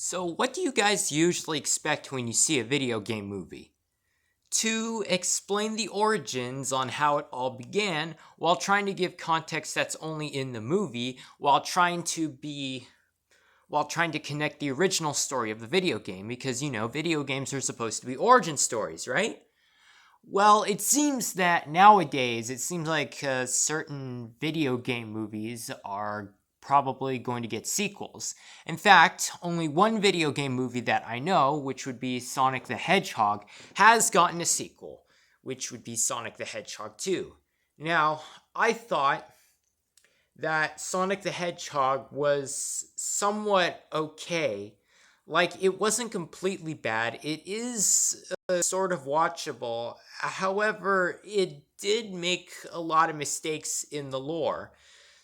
So, what do you guys usually expect when you see a video game movie? To explain the origins on how it all began while trying to give context that's only in the movie while trying to connect the original story of the video game because video games are supposed to be origin stories, right? Well, it seems that nowadays, it seems like certain video game movies are probably going to get sequels. In fact, only one video game movie that I know, which would be Sonic the Hedgehog, has gotten a sequel, which would be Sonic the Hedgehog 2. Now, I thought that Sonic the Hedgehog was somewhat okay. Like, it wasn't completely bad. It is sort of watchable. However, it did make a lot of mistakes in the lore,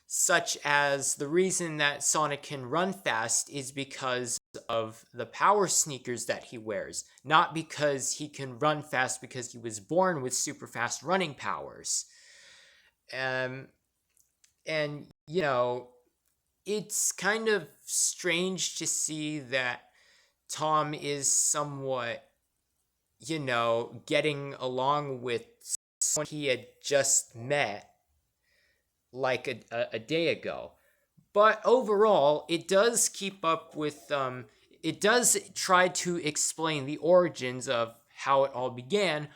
such as the reason that Sonic can run fast is because of the power sneakers that he wears, not because he can run fast because he was born with super fast running powers. Um, and, it's kind of strange to see that Tom is somewhat, getting along with someone he had just met like a day ago. But overall, it does keep up with, it does try to explain the origins of how it all began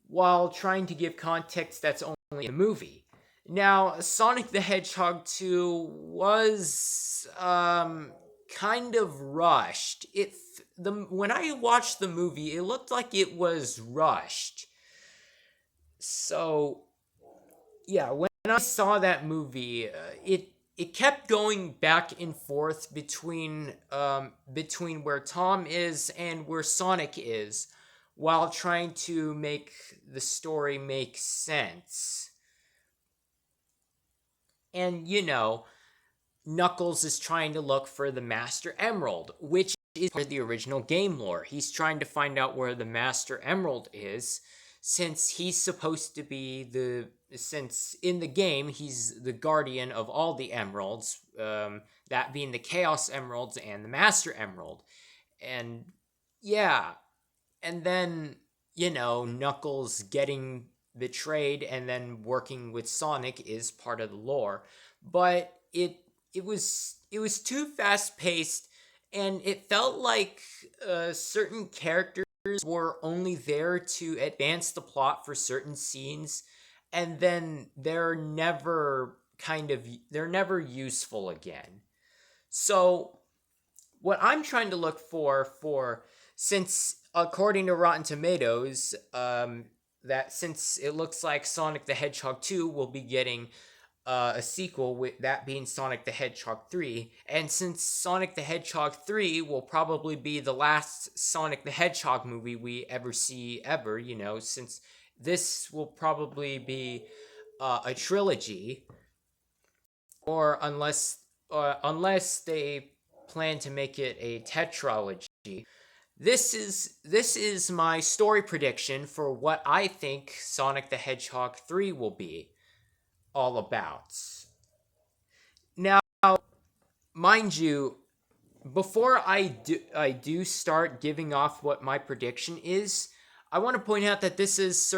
while trying to give context that's only in the movie. Now, Sonic the Hedgehog 2 was kind of rushed. When I watched the movie, it looked like it was rushed. So, yeah, when I saw that movie, it kept going back and forth between where Tom is and where Sonic is, while trying to make the story make sense. And Knuckles is trying to look for the Master Emerald, which is part of the original game lore. He's trying to find out where the Master Emerald is, since he's supposed to be since in the game he's the guardian of all the emeralds, that being the Chaos Emeralds and the Master Emerald. And yeah, and then Knuckles getting betrayed and then working with Sonic is part of the lore, but it was too fast paced, and it felt like certain characters were only there to advance the plot for certain scenes, and then they're never useful again. So what I'm trying to look for since according to Rotten Tomatoes, that since it looks like Sonic the Hedgehog 2 will be getting a sequel, with that being Sonic the Hedgehog 3, and since Sonic the Hedgehog 3 will probably be the last Sonic the Hedgehog movie we ever see ever, since this will probably be a trilogy, or unless they plan to make it a tetralogy. This is my story prediction for what I think Sonic the Hedgehog 3 will be all about. Now, mind you, before I do start giving off what my prediction is, I want to point out that this is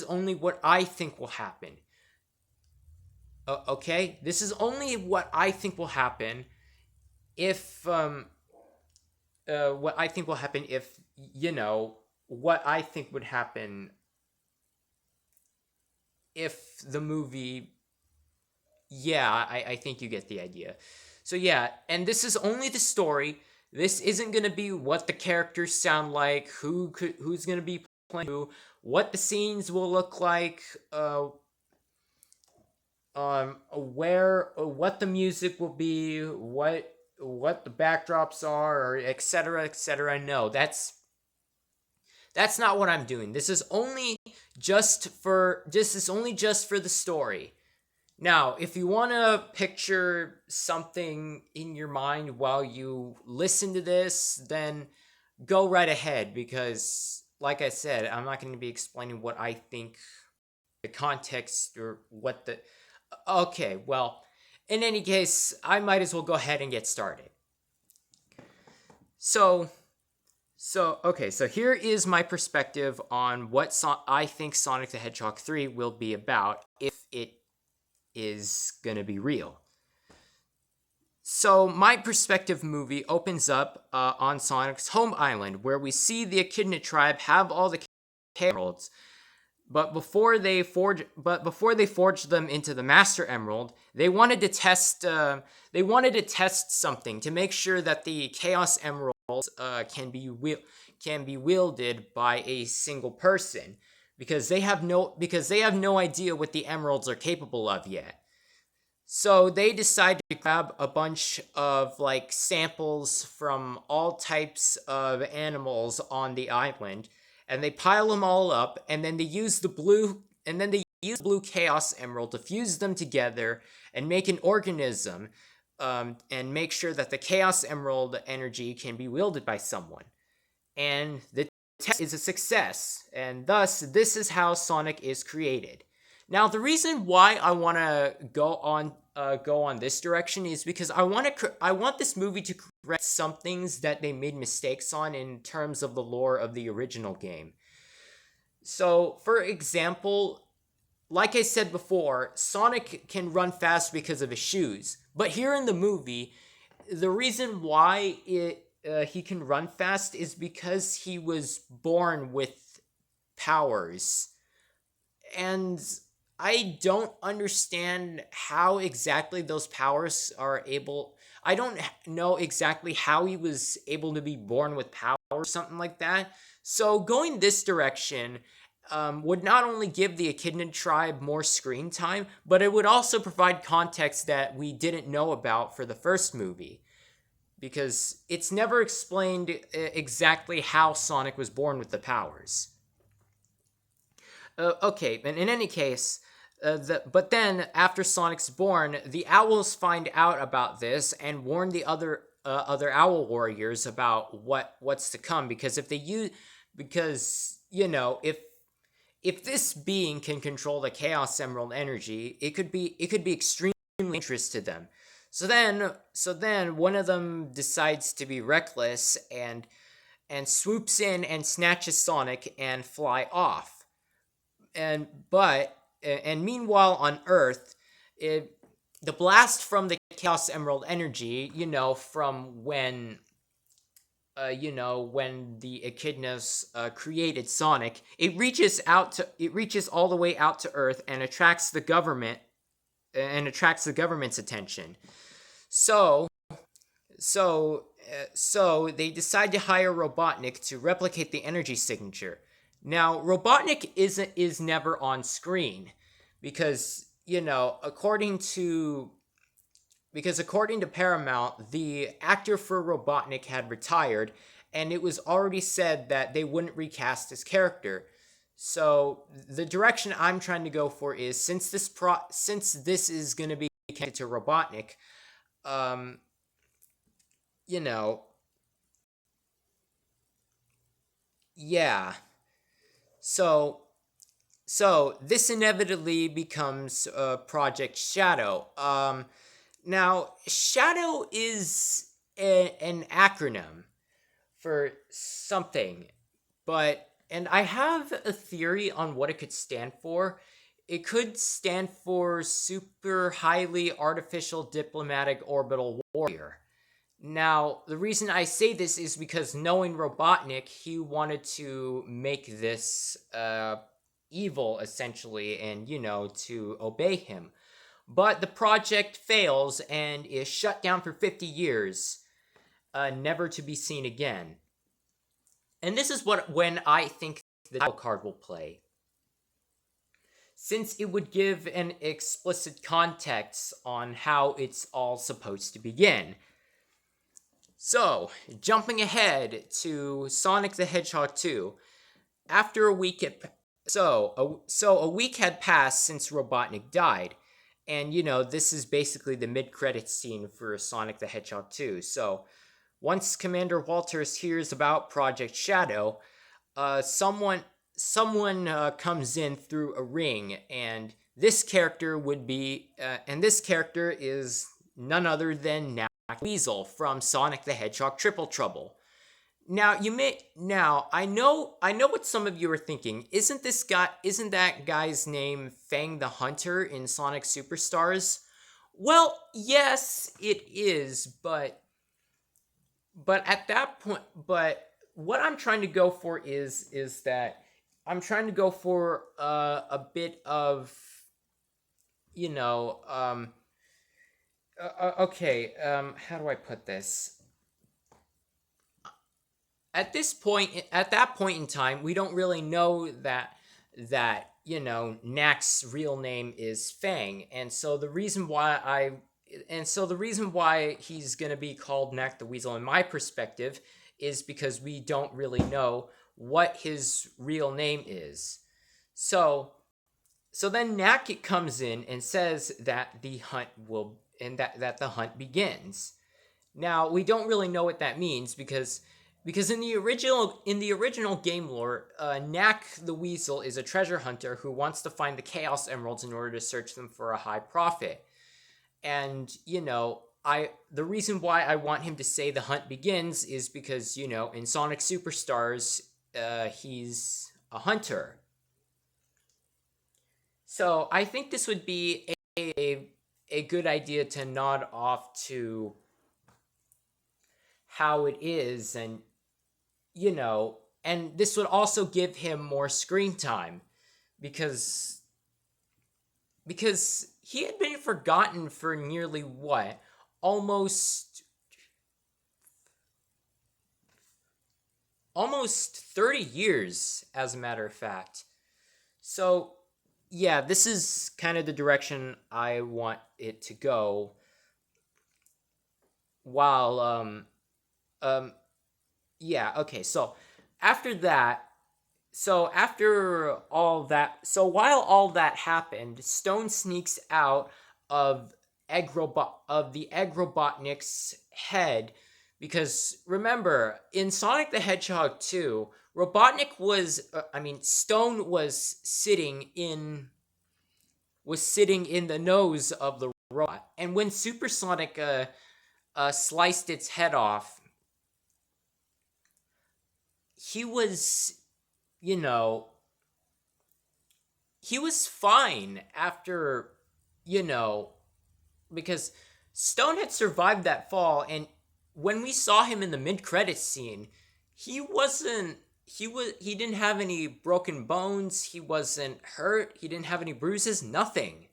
only what I think will happen. Okay? This is only what I think will happen if what I think will happen if what I think would happen if the movie. Yeah, I think you get the idea. So yeah, and this is only the story. This isn't gonna be what the characters sound like, who's gonna be playing who, what the scenes will look like, where what the music will be, what the backdrops are, or etc. etc. No, that's not what I'm doing. This is only just for the story. Now, if you want to picture something in your mind while you listen to this, then go right ahead, because like I said, I'm not going to be explaining what I think the context or what the okay, well, in any case, I might as well go ahead and get started. So, okay, so here is my perspective on what I think Sonic the Hedgehog 3 will be about if it is gonna be real. So, my perspective movie opens up on Sonic's home island, where we see the Echidna tribe have all the emeralds. But before they forged them into the Master Emerald, they wanted to test. They wanted to test something to make sure that the Chaos Emeralds can be wielded by a single person, because they have no idea what the emeralds are capable of yet. So they decide to grab a bunch of like samples from all types of animals on the island, and they pile them all up, and then they use the blue chaos emerald to fuse them together and make an organism, and make sure that the chaos emerald energy can be wielded by someone. And the test is a success, and thus this is how Sonic is created. Now, the reason why I want to go on this direction is because I want this movie to correct some things that they made mistakes on in terms of the lore of the original game. So, for example, like I said before, Sonic can run fast because of his shoes. But here in the movie, the reason why he can run fast is because he was born with powers. And I don't understand how exactly those powers are able. I don't know exactly how he was able to be born with power or something like that. So going this direction would not only give the Echidna tribe more screen time, but it would also provide context that we didn't know about for the first movie. Because it's never explained exactly how Sonic was born with the powers. Okay, and in any case, but then after Sonic's born, the owls find out about this and warn the other owl warriors about what's to come. Because if this being can control the Chaos Emerald energy, it could be extremely dangerous to them. So then one of them decides to be reckless and swoops in and snatches Sonic and fly off. And meanwhile on Earth, the blast from the Chaos Emerald energy, from when the Echidnas created Sonic, it reaches all the way out to Earth and attracts the government's attention. So they decide to hire Robotnik to replicate the energy signature. Now, Robotnik is never on screen because, according to Paramount, the actor for Robotnik had retired, and it was already said that they wouldn't recast his character. So the direction I'm trying to go for is, since this is going to be connected to Robotnik, yeah. So this inevitably becomes Project Shadow. Now, Shadow is an acronym for something, and I have a theory on what it could stand for. It could stand for Super Highly Artificial Diplomatic Orbital Warrior. Now, the reason I say this is because, knowing Robotnik, he wanted to make this evil, essentially, and, to obey him. But the project fails and is shut down for 50 years, never to be seen again. And this is when I think the title card will play, since it would give an explicit context on how it's all supposed to begin. So, jumping ahead to Sonic the Hedgehog 2, after a week a week had passed since Robotnik died, and this is basically the mid-credits scene for Sonic the Hedgehog 2. So, once Commander Walters hears about Project Shadow, someone comes in through a ring, and this character is none other than Weasel from Sonic the Hedgehog Triple Trouble. now I know what some of you are thinking. Isn't that guy's name Fang the Hunter in Sonic Superstars? Well, yes, it is, but at that point, but what I'm trying to go for is that I'm trying to go for a bit of, you know, okay, how do I put this? At that point in time, we don't really know that Knack's real name is Fang, and so the reason why he's gonna be called Knack the Weasel, in my perspective, is because we don't really know what his real name is. So so then Knack comes in and says that the hunt will and that the hunt begins. Now we don't really know what that means because in the original game lore, Knack the Weasel is a treasure hunter who wants to find the Chaos Emeralds in order to search them for a high profit. And I the reason why I want him to say the hunt begins is because in Sonic Superstars, he's a hunter. So I think this would be a good idea to nod off to how it is, and this would also give him more screen time because he had been forgotten for nearly what, almost 30 years, as a matter of fact. So yeah, this is kind of the direction I want it to go. While um yeah, okay. After that so while all that happened, Stone sneaks out of the Egg Robotnik's head, because remember, in Sonic the Hedgehog 2, Stone was sitting in the nose of the robot, and when Supersonic sliced its head off, he was, you know, he was fine after, you know, because Stone had survived that fall, and when we saw him in the mid-credits scene, he wasn't he didn't have any broken bones, he wasn't hurt, he didn't have any bruises, nothing.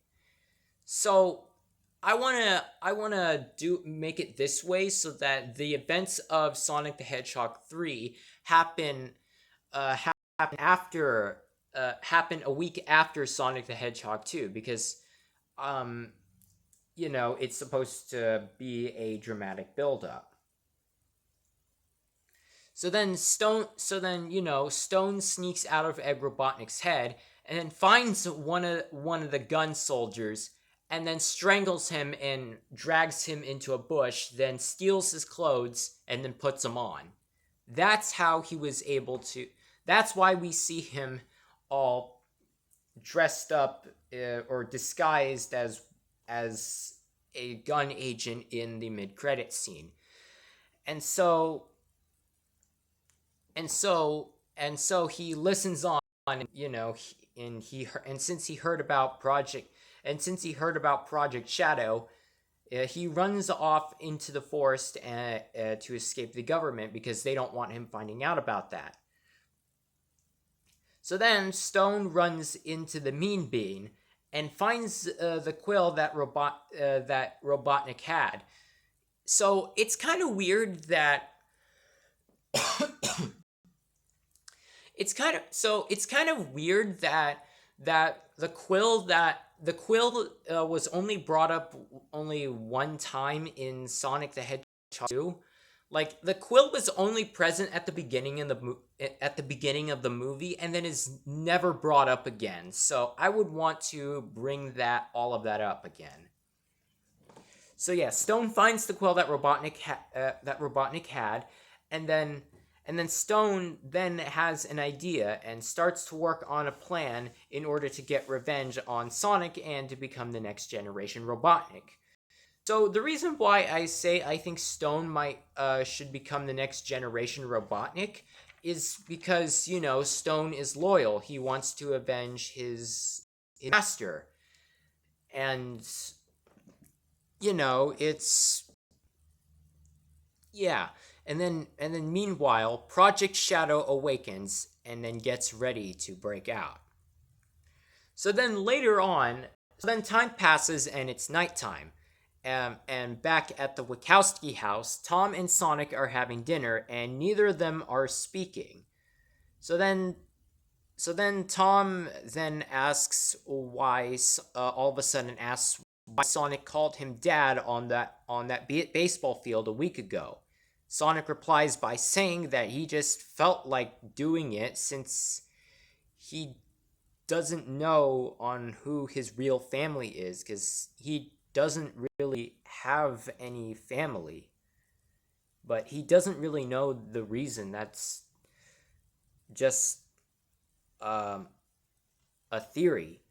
So I wanna do make it this way so that the events of Sonic the Hedgehog 3 happen happen after happen a week after Sonic the Hedgehog 2, because um it's supposed to be a dramatic build-up. Stone sneaks out of Egg Robotnik's head and then finds one of the gun soldiers, and then strangles him and drags him into a bush, then steals his clothes and then puts them on. That's how he was able to that's why we see him all dressed up, or disguised as a gun agent in the mid-credit scene. And so he listens on, and since he heard about Project Shadow, he runs off into the forest to escape the government, because they don't want him finding out about that. So then Stone runs into the Mean Bean and finds the quill that Robotnik had. So it's kind of weird that it's kind of weird that the quill was only brought up only one time in Sonic the Hedgehog 2. Like, the quill was only present at the beginning of the movie, and then is never brought up again. So I would want to bring all of that up again. So yeah, Stone finds the quill that Robotnik had, and then Stone then has an idea and starts to work on a plan in order to get revenge on Sonic and to become the next generation Robotnik. So the reason why I say I think Stone might should become the next generation Robotnik is because Stone is loyal. He wants to avenge his master, and it's yeah. And then meanwhile, Project Shadow awakens and then gets ready to break out. So then later on, so then time passes and it's nighttime. And back at the Wachowski house, Tom and Sonic are having dinner, and neither of them are speaking. So then, so then Tom then asks why, all of a sudden asks why Sonic called him Dad on that baseball field a week ago. Sonic replies by saying that he just felt like doing it since he doesn't know on who his real family is because he doesn't really have any family. But he doesn't really know the reason. That's just um, a theory.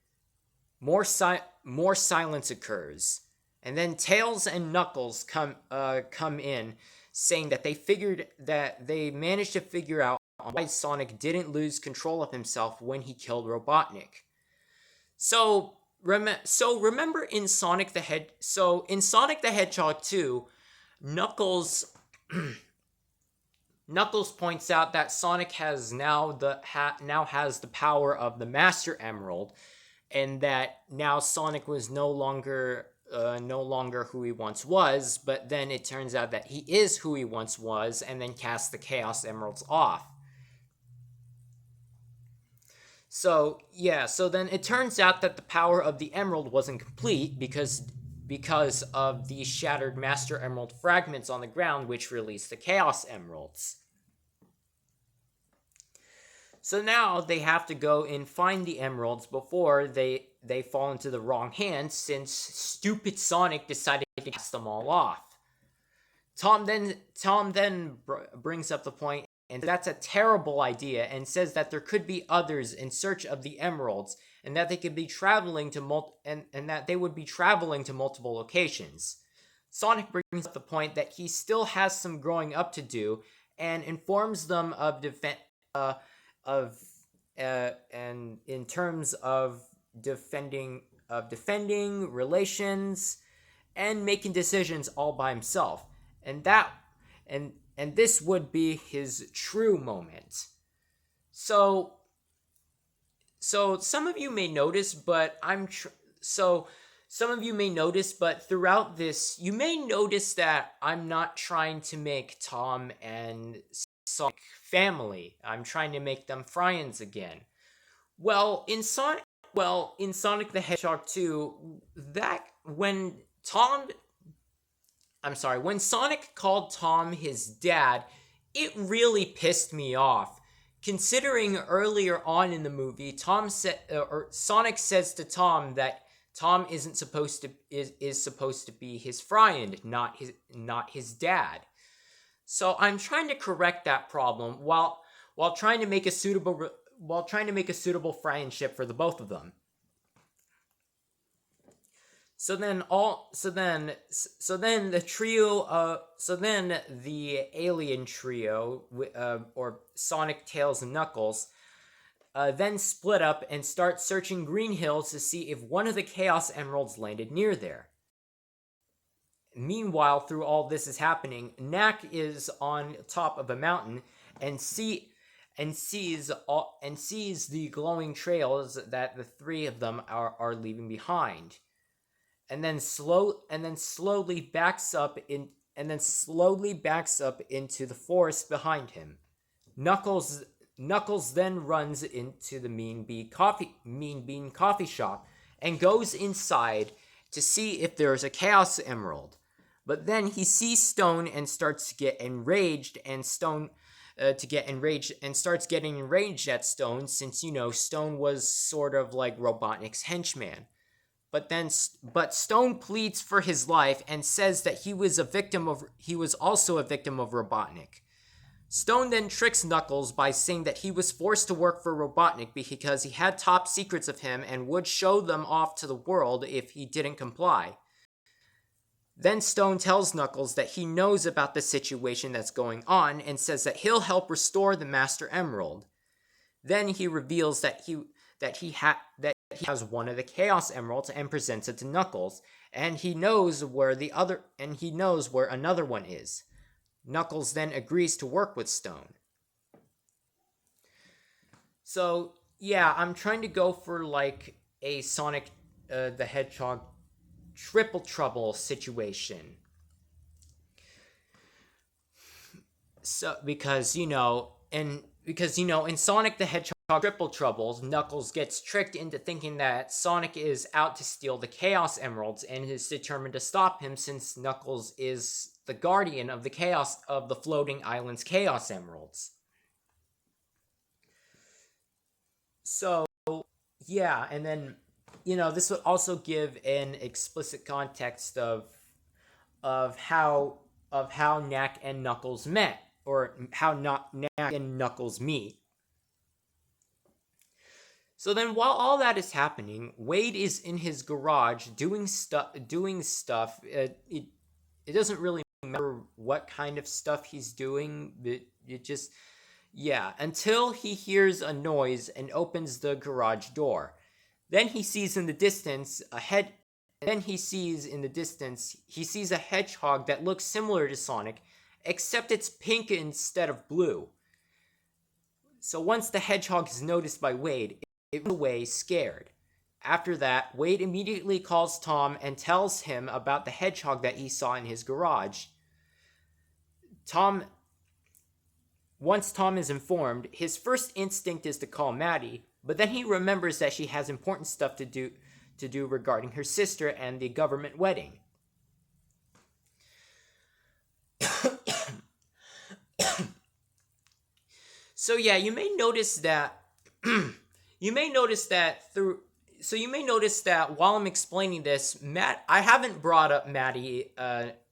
More silence occurs, and then Tails and Knuckles come in, saying that they managed to figure out why Sonic didn't lose control of himself when he killed Robotnik. So remember in Sonic the Hedgehog 2, Knuckles Knuckles points out that Sonic has now has the power of the Master Emerald, and that now Sonic was no longer who he once was, but then it turns out that he is who he once was, and then casts the Chaos Emeralds off. So then it turns out that the power of the Emerald wasn't complete because of the shattered Master Emerald fragments on the ground, which released the Chaos Emeralds. So now they have to go and find the emeralds before they fall into the wrong hands, since stupid Sonic decided to cast them all off. Tom then brings up the point, and that's a terrible idea, and says that there could be others in search of the emeralds, and that they could be traveling to and that they would be traveling to multiple locations. Sonic brings up the point that he still has some growing up to do, and informs them of and in terms of defending relations and making decisions all by himself, and this would be his true moment. So some of you may notice, but throughout this, you may notice that I'm not trying to make Tom and Sonic family. I'm trying to make them friends again. Well, in Sonic the Hedgehog 2, when Sonic called Tom his dad, it really pissed me off. Considering earlier on in the movie, Sonic says to Tom that Tom is supposed to be his friend, not his dad. So I'm trying to correct that problem while trying to make a suitable friendship for the both of them. So then the alien trio, or Sonic, Tails, and Knuckles, then split up and start searching Green Hills to see if one of the Chaos Emeralds landed near there. Meanwhile, through all this is happening, Knack is on top of a mountain and sees the glowing trails that the three of them are leaving behind, and then slowly backs up into the forest behind him. Knuckles then runs into the Mean Bean coffee shop and goes inside to see if there is a Chaos Emerald. But then he sees Stone and starts to get enraged, and starts getting enraged at Stone, since Stone was sort of like Robotnik's henchman. But Stone pleads for his life and says that he was also a victim of Robotnik. Stone then tricks Knuckles by saying that he was forced to work for Robotnik because he had top secrets of him and would show them off to the world if he didn't comply. Then Stone tells Knuckles that he knows about the situation that's going on and says that he'll help restore the Master Emerald. Then he reveals that he has one of the Chaos Emeralds and presents it to Knuckles, and he knows where another one is. Knuckles then agrees to work with Stone. So, yeah, I'm trying to go for like a Sonic the Hedgehog triple trouble situation. So because in Sonic the Hedgehog Triple Troubles, Knuckles gets tricked into thinking that Sonic is out to steal the Chaos Emeralds and is determined to stop him since Knuckles is the guardian of the floating island's Chaos Emeralds. So, yeah, and then this would also give an explicit context of how Knack and Knuckles met, or how Knack and Knuckles meet. So then, while all that is happening, Wade is in his garage doing stuff. It doesn't really matter what kind of stuff he's doing. Until he hears a noise and opens the garage door. Then he sees in the distance a hedgehog that looks similar to Sonic, except it's pink instead of blue. So once the hedgehog is noticed by Wade, it runs away scared. After that, Wade immediately calls Tom and tells him about the hedgehog that he saw in his garage. Once Tom is informed, his first instinct is to call Maddie, but then he remembers that she has important stuff to do regarding her sister and the government wedding. So yeah, you may notice that while I'm explaining this, I haven't brought up Maddie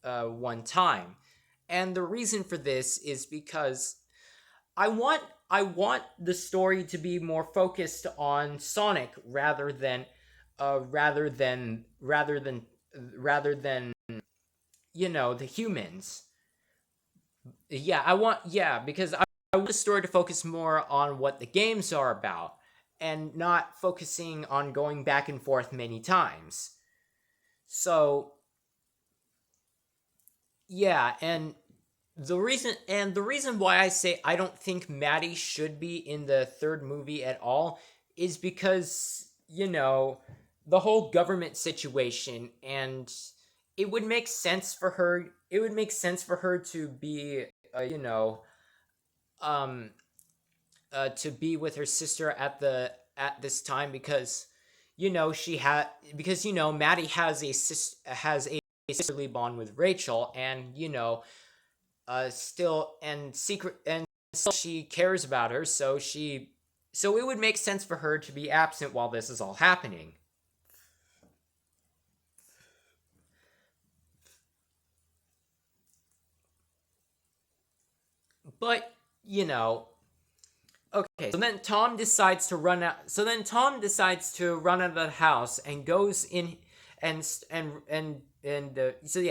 one time. And the reason for this is because I want the story to be more focused on Sonic rather than the humans. Because I want the story to focus more on what the games are about and not focusing on going back and forth many times. So yeah, and the reason why I say I don't think Maddie should be in the third movie at all is because, the whole government situation, and it would make sense for her to be to be with her sister at this time because Maddie has a sisterly bond with Rachel, and still she cares about her, so it would make sense for her to be absent while this is all happening. But okay, so then Tom decides to run out of the house and goes in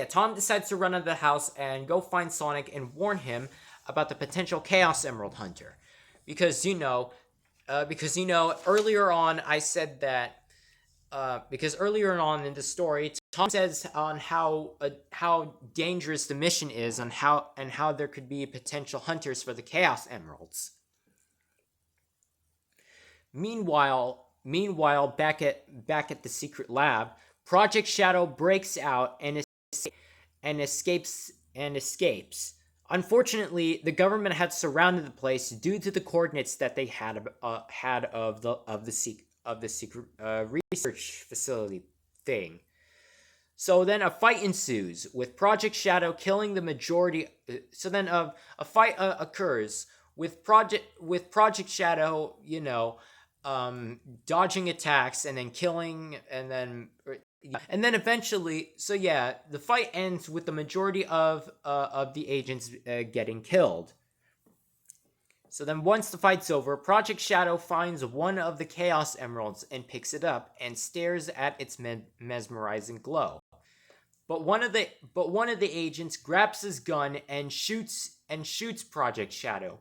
Tom decides to run out of the house and go find Sonic and warn him about the potential Chaos Emerald Hunter. Because earlier on I said that because earlier on in the story, Tom says on how dangerous the mission is, and how there could be potential hunters for the Chaos Emeralds. Meanwhile, back at the secret lab, Project Shadow breaks out and escapes. Unfortunately, the government had surrounded the place due to the coordinates that they had of the secret research facility thing. So then a fight ensues with Project Shadow killing the majority. So then a fight occurs with Project Shadow, dodging attacks and then killing, and then eventually, so yeah, the fight ends with the majority of the agents getting killed. So then once the fight's over, Project Shadow finds one of the Chaos Emeralds and picks it up and stares at its mesmerizing glow. one of the agents grabs his gun and shoots Project Shadow.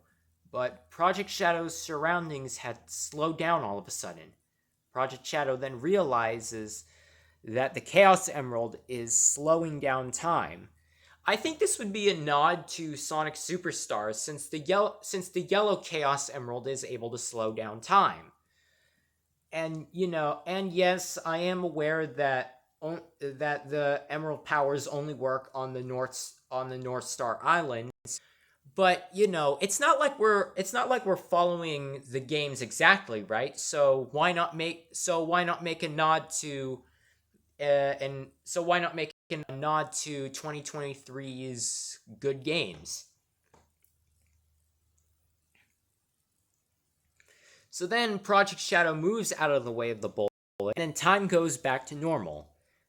But Project Shadow's surroundings had slowed down all of a sudden. Project Shadow then realizes that the Chaos Emerald is slowing down time. I think this would be a nod to Sonic Superstars since the yellow Chaos Emerald is able to slow down time. And yes, I am aware that the Emerald powers only work on the North Star Islands, but it's not like we're following the games exactly, right? So why not make a nod to and so why not make a nod to 2023's good games? So then Project Shadow moves out of the way of the bullet, and then time goes back to normal.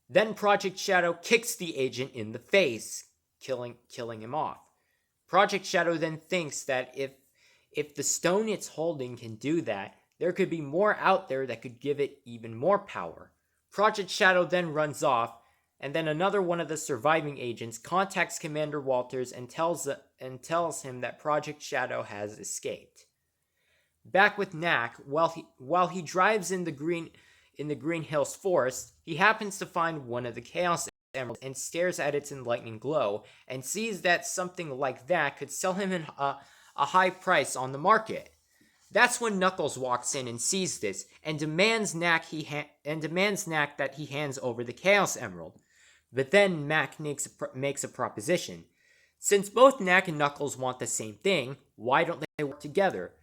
Then Project Shadow kicks the agent in the face, killing him off. Project Shadow then thinks that if the stone it's holding can do that, there could be more out there that could give it even more power. Project Shadow then runs off, and then another one of the surviving agents contacts Commander Walters and tells him that Project Shadow has escaped. Back with Knack, while he drives in the Green Hills forest, he happens to find one of the Chaos Emeralds and stares at its enlightening glow and sees that something like that could sell him a high price on the market. That's when Knuckles walks in and sees this and demands Knack that he hands over the Chaos Emerald. But then Mac makes a proposition. Since both Knack and Knuckles want the same thing, why don't they work together?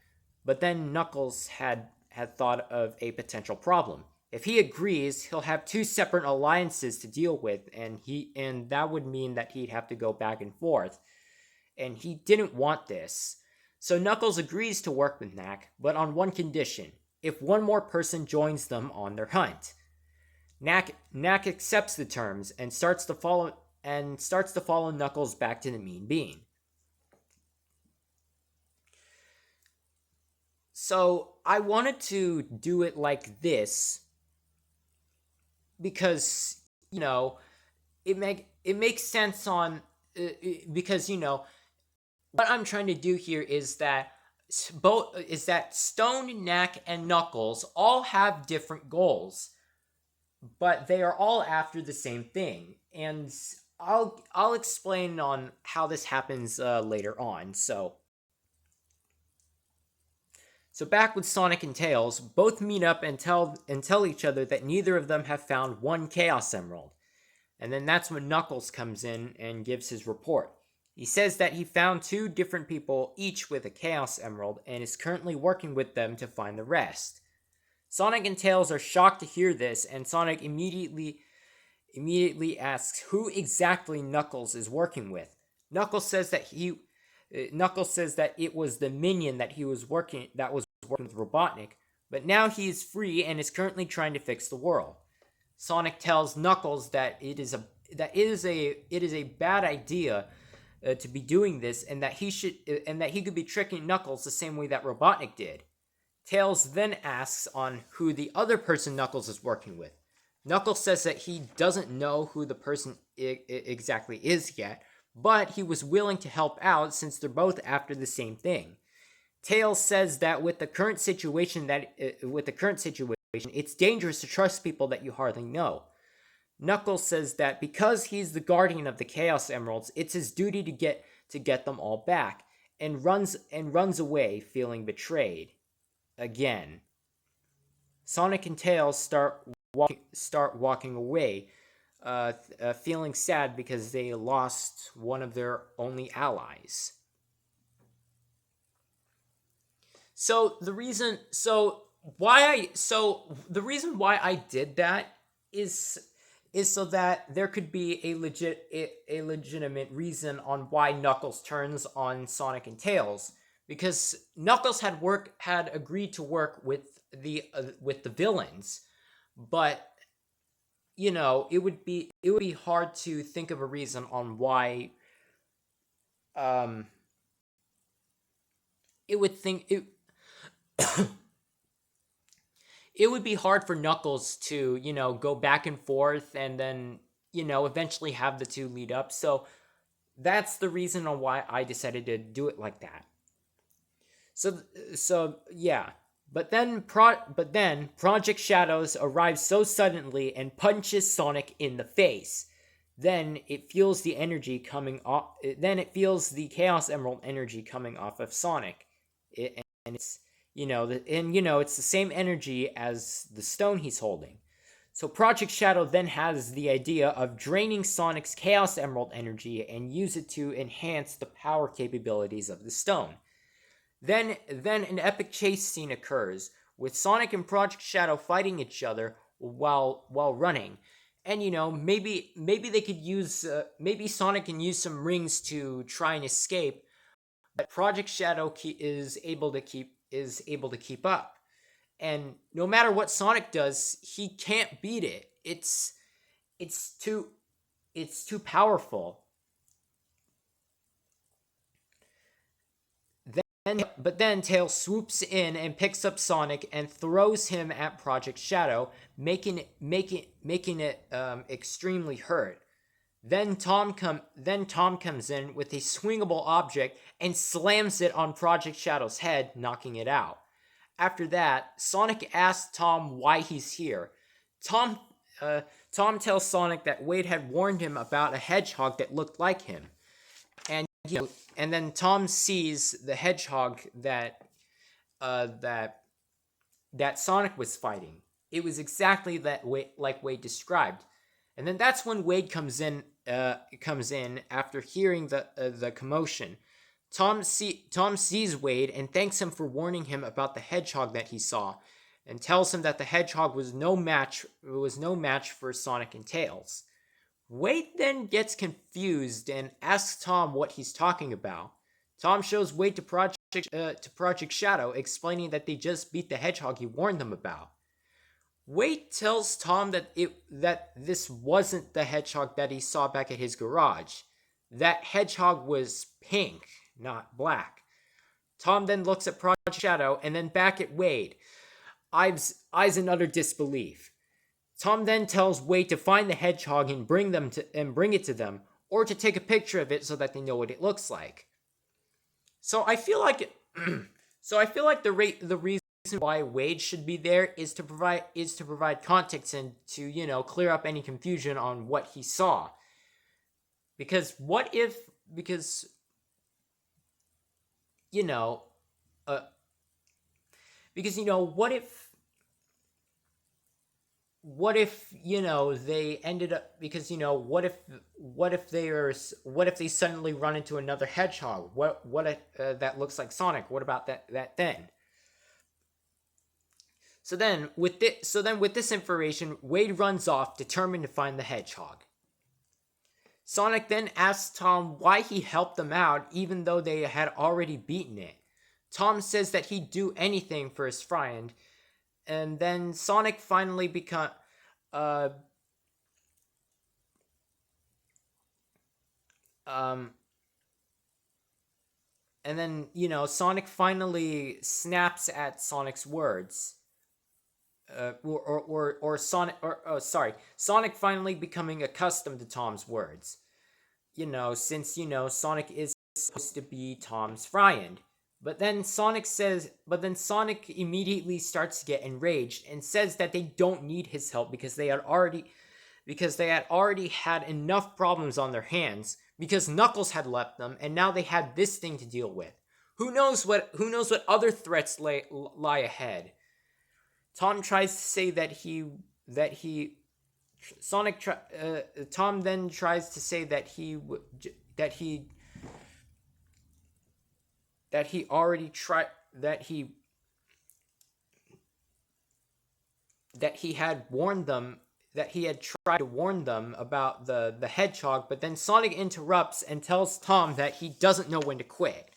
But then Knuckles had thought of a potential problem. If he agrees, he'll have two separate alliances to deal with, and that would mean that he'd have to go back and forth. And he didn't want this. So Knuckles agrees to work with Knack, but on one condition: if one more person joins them on their hunt. Knack accepts the terms and starts to follow Knuckles back to the Mean Bean. So I wanted to do it like this because it makes sense because what I'm trying to do here is that Stone, Knack, and Knuckles all have different goals, but they are all after the same thing, and I'll explain on how this happens later on. So back with Sonic and Tails, both meet up and tell each other that neither of them have found one Chaos Emerald. And then that's when Knuckles comes in and gives his report. He says that he found two different people, each with a Chaos Emerald, and is currently working with them to find the rest. Sonic and Tails are shocked to hear this, and Sonic immediately asks who exactly Knuckles is working with. Knuckles says that it was the minion that was working with Robotnik, but now he is free and is currently trying to fix the world. Sonic tells Knuckles that it is a bad idea to be doing this, and that he could be tricking Knuckles the same way that Robotnik did. Tails then asks on who the other person Knuckles is working with. Knuckles says that he doesn't know who the person exactly is yet, but he was willing to help out since they're both after the same thing. Tails says that with the current situation, it's dangerous to trust people that you hardly know. Knuckles says that because he's the guardian of the Chaos Emeralds, it's his duty to get them all back, and runs away feeling betrayed. Again. Sonic and Tails start walking away, feeling sad because they lost one of their only allies. So the reason why I did that is so that there could be a legitimate reason on why Knuckles turns on Sonic and Tails, because Knuckles had agreed to work with the villains, but it would be hard to think of a reason on why it would be hard for Knuckles to, go back and forth and then, eventually have the two lead up. So that's the reason on why I decided to do it like that. So yeah. But then Project Shadows arrives so suddenly and punches Sonic in the face. Then it feels the energy coming off. Then it feels the Chaos Emerald energy coming off of Sonic, and it's it's the same energy as the stone he's holding. So Project Shadow then has the idea of draining Sonic's Chaos Emerald energy and use it to enhance the power capabilities of the stone. Then an epic chase scene occurs with Sonic and Project Shadow fighting each other while running. And maybe they could use maybe Sonic can use some rings to try and escape, but Project Shadow is able to keep up. And no matter what Sonic does, he can't beat it. It's too powerful. But then Tails swoops in and picks up Sonic and throws him at Project Shadow, making it extremely hurt. Then Tom comes in with a swingable object and slams it on Project Shadow's head, knocking it out. After that, Sonic asks Tom why he's here. Tom tells Sonic that Wade had warned him about a hedgehog that looked like him. And then Tom sees the hedgehog that Sonic was fighting. It was exactly like Wade described. And then that's when Wade comes in after hearing the commotion. Tom sees Wade and thanks him for warning him about the hedgehog that he saw, and tells him that the hedgehog was no match for Sonic and Tails. Wade then gets confused and asks Tom what he's talking about. Tom shows Wade to Project Shadow, explaining that they just beat the hedgehog he warned them about. Wade tells Tom that this wasn't the hedgehog that he saw back at his garage. That hedgehog was pink, not black. Tom then looks at Project Shadow and then back at Wade, eyes in utter disbelief. Tom then tells Wade to find the hedgehog and bring it to them, or to take a picture of it so that they know what it looks like. So I feel like the reason why Wade should be there is to provide context and to clear up any confusion on what he saw. Because what if they ended up what if they suddenly run into another hedgehog, that looks like Sonic? What about that then? So then with this information, Wade runs off, determined to find the hedgehog. Sonic then asks Tom why he helped them out even though they had already beaten it. Tom says that he'd do anything for his friend. And then Sonic finally Sonic finally snaps at Sonic's words. Sonic finally becoming accustomed to Tom's words. Since Sonic is supposed to be Tom's friend. But then Sonic immediately starts to get enraged and says that they don't need his help because they had already had enough problems on their hands, because Knuckles had left them and now they had this thing to deal with. Who knows what other threats lie ahead? Tom tries to say Tom then tries to say that he had tried to warn them about the hedgehog, but then Sonic interrupts and tells Tom that he doesn't know when to quit.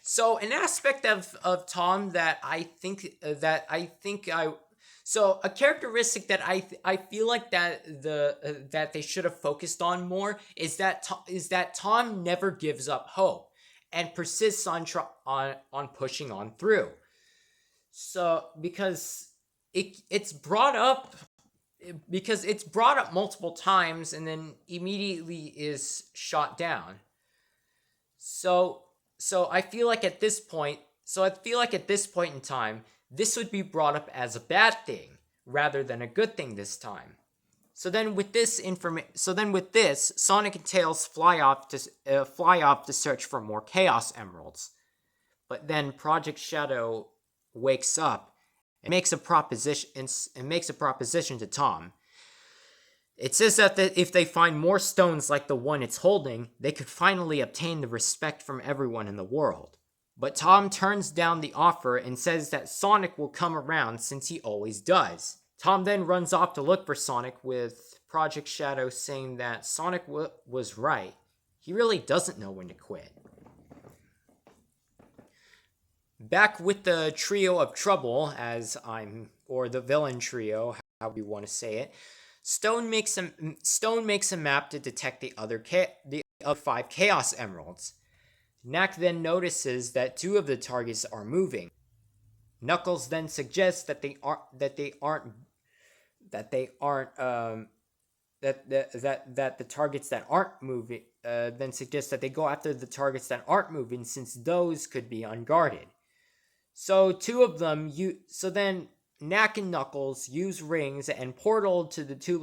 So an aspect of Tom that so a characteristic that I feel like that they should have focused on more is that Tom never gives up hope and persists on pushing on through. So because it's brought up because it's brought up multiple times and then immediately is shot down. So I feel like at this point, in time, this would be brought up as a bad thing rather than a good thing this time. So then with this, Sonic and Tails fly off to search for more Chaos Emeralds. But then Project Shadow wakes up and makes a proposition to Tom. It says that if they find more stones like the one it's holding, they could finally obtain the respect from everyone in the world. But Tom turns down the offer and says that Sonic will come around since he always does. Tom then runs off to look for Sonic, with Project Shadow saying that Sonic was right. He really doesn't know when to quit. Back with the trio of trouble, or the villain trio, however you want to say it, Stone makes a map to detect the other 5 Chaos Emeralds. Knack then notices that 2 of the targets are moving. Knuckles then suggests that the targets that aren't moving. Then suggests that they go after the targets that aren't moving, since those could be unguarded. So then Knack and Knuckles use rings and portal to 2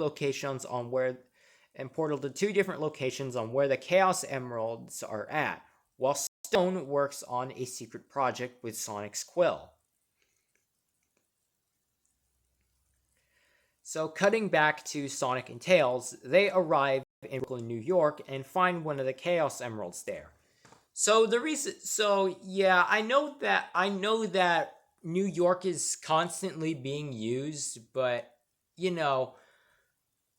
different locations on where the Chaos Emeralds are at, while Stone works on a secret project with Sonic's quill. So cutting back to Sonic and Tails, they arrive in Brooklyn, New York, and find one of the Chaos Emeralds there. I know that New York is constantly being used, but,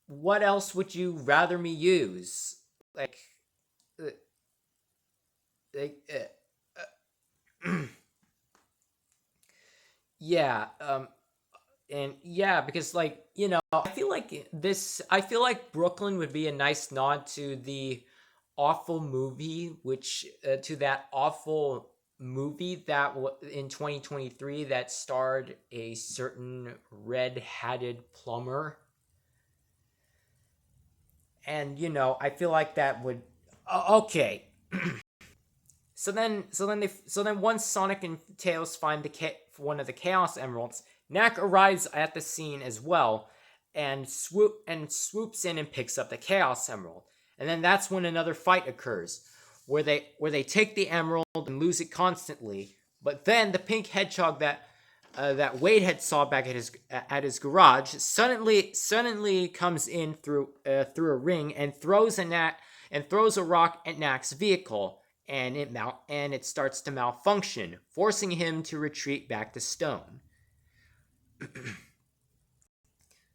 what else would you rather me use? Because I feel like Brooklyn would be a nice nod to the awful movie, that in 2023 that starred a certain red-hatted plumber. And, I feel like that would... Okay. So then once Sonic and Tails find one of the Chaos Emeralds, Knack arrives at the scene as well, and swoops in and picks up the Chaos Emerald. And then that's when another fight occurs, where they take the emerald and lose it constantly. But then the pink hedgehog that Wade had saw back at his garage suddenly comes in through a ring and throws a rock at Knack's vehicle, and it starts to malfunction, forcing him to retreat back to Stone.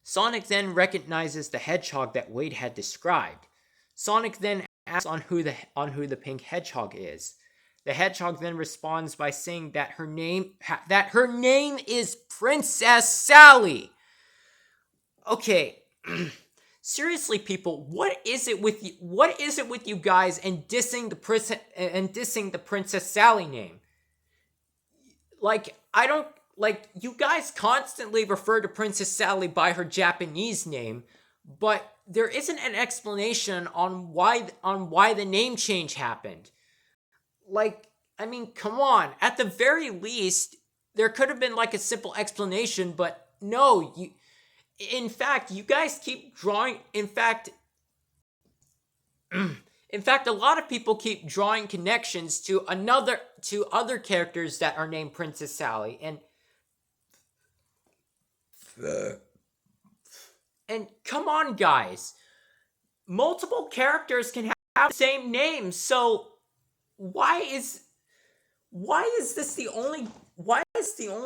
Sonic then recognizes the hedgehog that Wade had described. Sonic then asks on who the pink hedgehog is. The hedgehog then responds by saying that her name is Princess Sally. Okay, seriously, people, what is it with you guys and dissing the Princess Sally name? You guys constantly refer to Princess Sally by her Japanese name, but there isn't an explanation on why the name change happened. Come on. At the very least, there could have been a simple explanation, but no. In fact, you guys keep drawing. In fact, a lot of people keep drawing connections to other characters that are named Princess Sally, and come on, guys. Multiple characters can have the same name, so why is this the only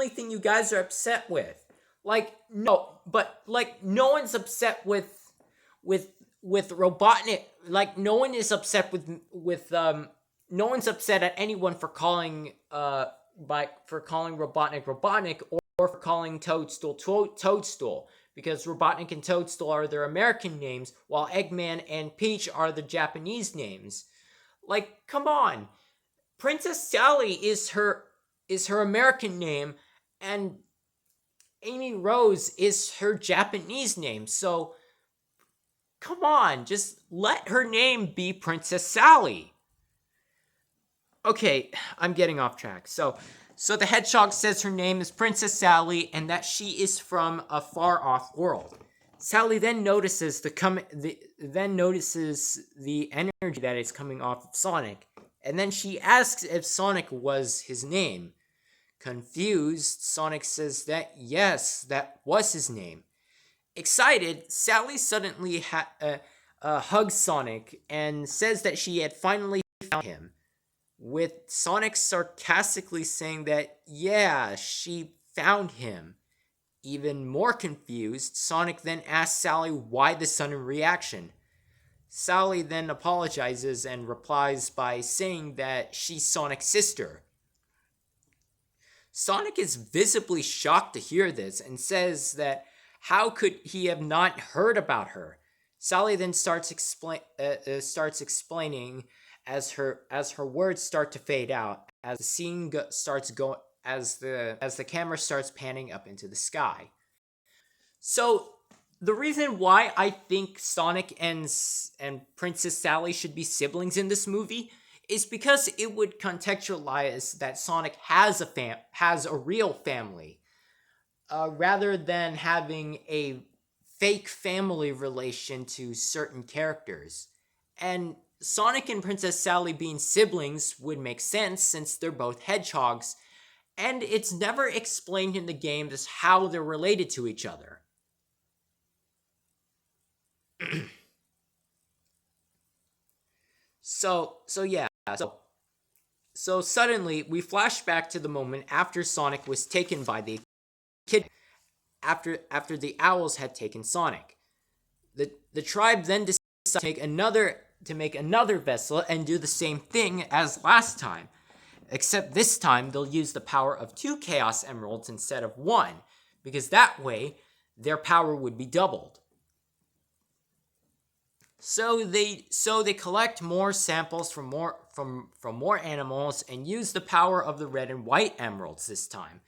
thing you guys are upset with? No one's upset with Robotnik. No one is upset no one's upset at anyone for calling Robotnik or for calling Toadstool, because Robotnik and Toadstool are their American names, while Eggman and Peach are the Japanese names. Come on. Princess Sally is her American name, and Amy Rose is her Japanese name, so come on, just let her name be Princess Sally. Okay, I'm getting off track. So the hedgehog says her name is Princess Sally and that she is from a far off world. Sally then notices the energy that is coming off of Sonic, and then she asks if Sonic was his name. Confused, Sonic says that yes, that was his name. Excited, Sally suddenly hugs Sonic and says that she had finally found him, with Sonic sarcastically saying that, yeah, she found him. Even more confused, Sonic then asks Sally why the sudden reaction. Sally then apologizes and replies by saying that she's Sonic's sister. Sonic is visibly shocked to hear this and says that how could he have not heard about her? Sally then starts explaining as her words start to fade out, as the scene starts going, as the camera starts panning up into the sky. So the reason why I think Sonic and Princess Sally should be siblings in this movie is because it would contextualize that Sonic has a real family, rather than having a fake family relation to certain characters. And Sonic and Princess Sally being siblings would make sense since they're both hedgehogs, and it's never explained in the game as how they're related to each other. So suddenly we flash back to the moment after Sonic was taken by the kid, after the owls had taken Sonic. The tribe then decided to make another vessel and do the same thing as last time, except this time they'll use the power of 2 Chaos Emeralds instead of 1, because that way their power would be doubled. So they collect more samples from more animals and use the power of the red and white emeralds this time.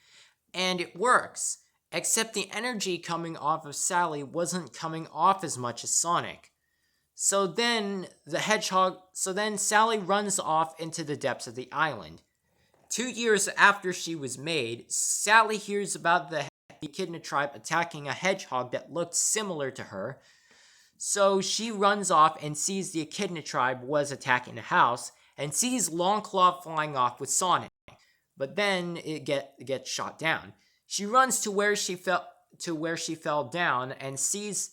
And it works, except the energy coming off of Sally wasn't coming off as much as Sonic. So then Sally runs off into the depths of the island. 2 years after she was made, Sally hears about the Echidna tribe attacking a hedgehog that looked similar to her. So she runs off and sees the Echidna tribe was attacking a house and sees Longclaw flying off with Sonic. But then it gets shot down. She runs to where she fell down and sees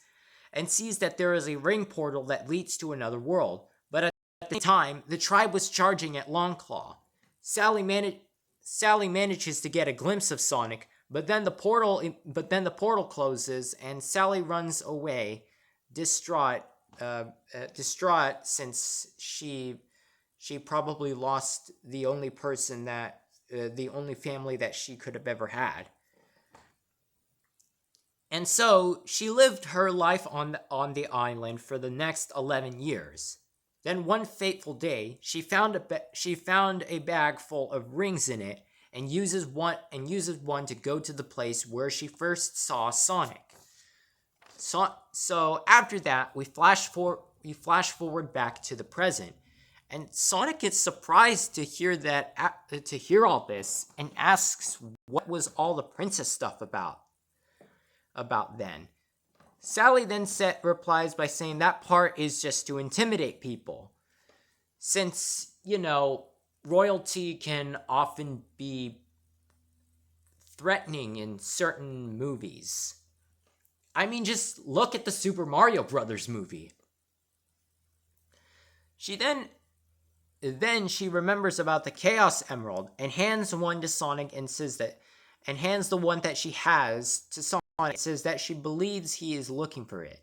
that there is a ring portal that leads to another world. But at the time, the tribe was charging at Longclaw. Sally manages to get a glimpse of Sonic, but then the portal closes and Sally runs away, distraught since she probably lost the only family that she could have ever had. And so she lived her life on the island for the next 11 years. Then one fateful day, she found a bag full of rings in it and uses one to go to the place where she first saw Sonic. So after that, we flash forward back to the present, and Sonic gets surprised to hear all this and asks what was all the princess stuff about then. Sally then replies by saying that part is just to intimidate people, since royalty can often be threatening in certain movies. I mean, just look at the Super Mario Brothers movie. She then she remembers about the Chaos Emerald and hands one to Sonic and hands the one that she has to Sonic and says that she believes he is looking for it.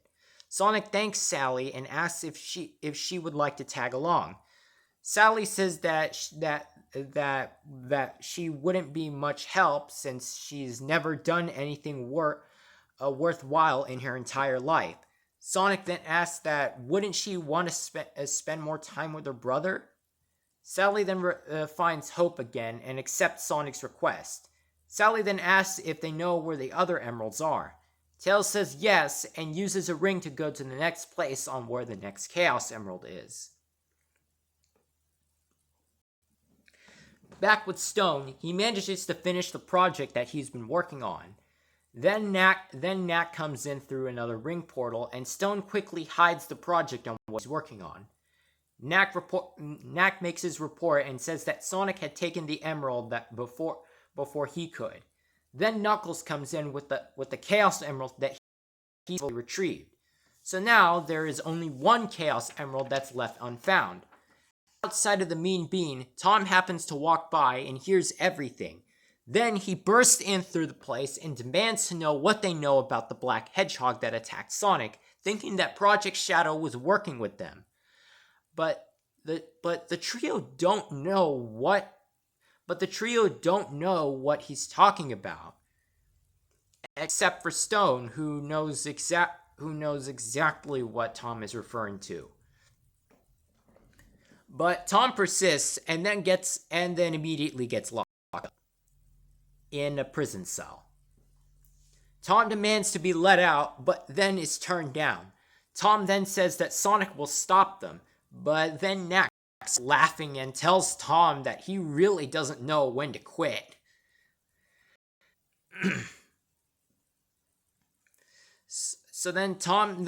Sonic thanks Sally and asks if she would like to tag along. Sally says that she wouldn't be much help since she's never done anything worthwhile in her entire life. Sonic then asks that wouldn't she want to spend more time with her brother? Sally then finds hope again and accepts Sonic's request. Sally then asks if they know where the other emeralds are. Tails says yes and uses a ring to go to the next place on where the next Chaos Emerald is. Back with Stone, he manages to finish the project that he's been working on. Then Knack comes in through another ring portal, and Stone quickly hides the project on what he's working on. Knack makes his report and says that Sonic had taken the emerald before he could. Then Knuckles comes in with the Chaos Emerald that he retrieved. So now there is only one Chaos Emerald that's left unfound. Outside of the Mean Bean, Tom happens to walk by and hears everything. Then he bursts in through the place and demands to know what they know about the Black Hedgehog that attacked Sonic, thinking that Project Shadow was working with them. But the trio don't know what he's talking about, except for Stone, who knows exactly what Tom is referring to. But Tom persists and then immediately gets locked up in a prison cell. Tom demands to be let out, but then is turned down. Tom then says that Sonic will stop them, but then Knack's laughing and tells Tom that he really doesn't know when to quit. So then Tom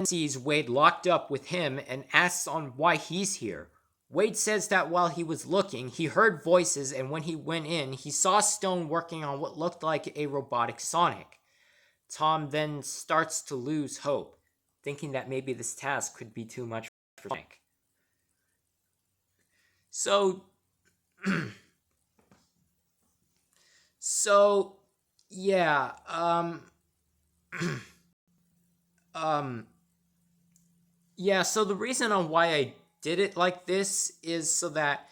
sees Wade locked up with him and asks on why he's here. Wade says that while he was looking, he heard voices, and when he went in, he saw Stone working on what looked like a robotic Sonic. Tom then starts to lose hope, thinking that maybe this task could be too much for Sonic. So the reason on why I did it like this is so that,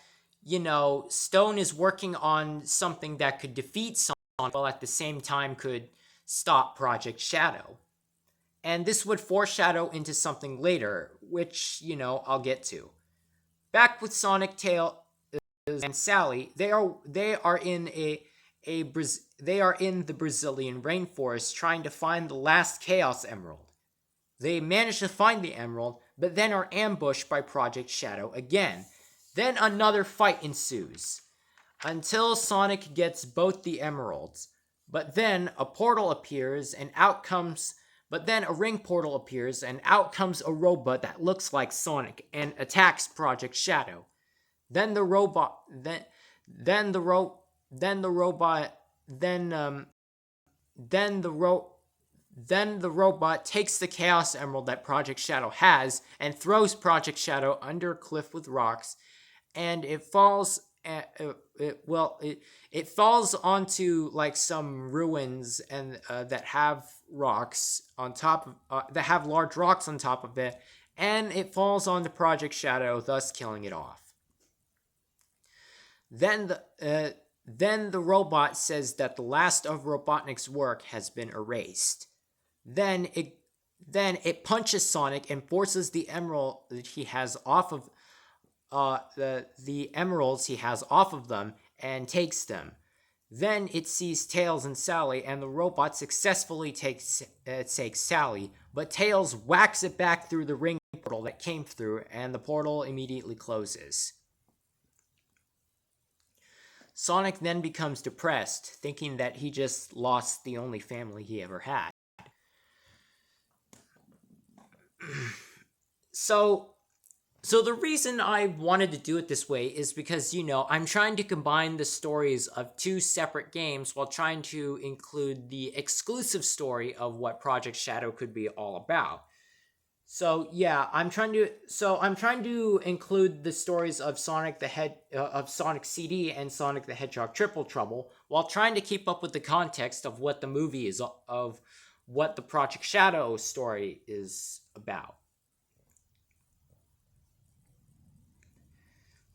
Stone is working on something that could defeat Sonic while at the same time could stop Project Shadow. And this would foreshadow into something later, which, I'll get to. Back with Sonic, Tails, and Sally, they are in the Brazilian rainforest trying to find the last Chaos Emerald. They manage to find the emerald, but then are ambushed by Project Shadow again. Then another fight ensues, until Sonic gets both the emeralds. But then a ring portal appears, and out comes a robot that looks like Sonic and attacks Project Shadow. Then the robot takes the Chaos Emerald that Project Shadow has and throws Project Shadow under a cliff with rocks, and it falls. It falls onto like some ruins and that have rocks on top of that have large rocks on top of it, and it falls onto Project Shadow, thus killing it off. Then the robot says that the last of Robotnik's work has been erased. Then it punches Sonic and forces the emerald that he has off of the emeralds he has off of them and takes them. Then it sees Tails and Sally, and the robot successfully takes Sally, but Tails whacks it back through the ring portal that came through, and the portal immediately closes. Sonic then becomes depressed, thinking that he just lost the only family he ever had. So the reason I wanted to do it this way is because, I'm trying to combine the stories of two separate games while trying to include the exclusive story of what Project Shadow could be all about. So yeah, I'm trying to include the stories of Sonic CD and Sonic the Hedgehog Triple Trouble while trying to keep up with the context of what the movie is, of what the Project Shadow story is about.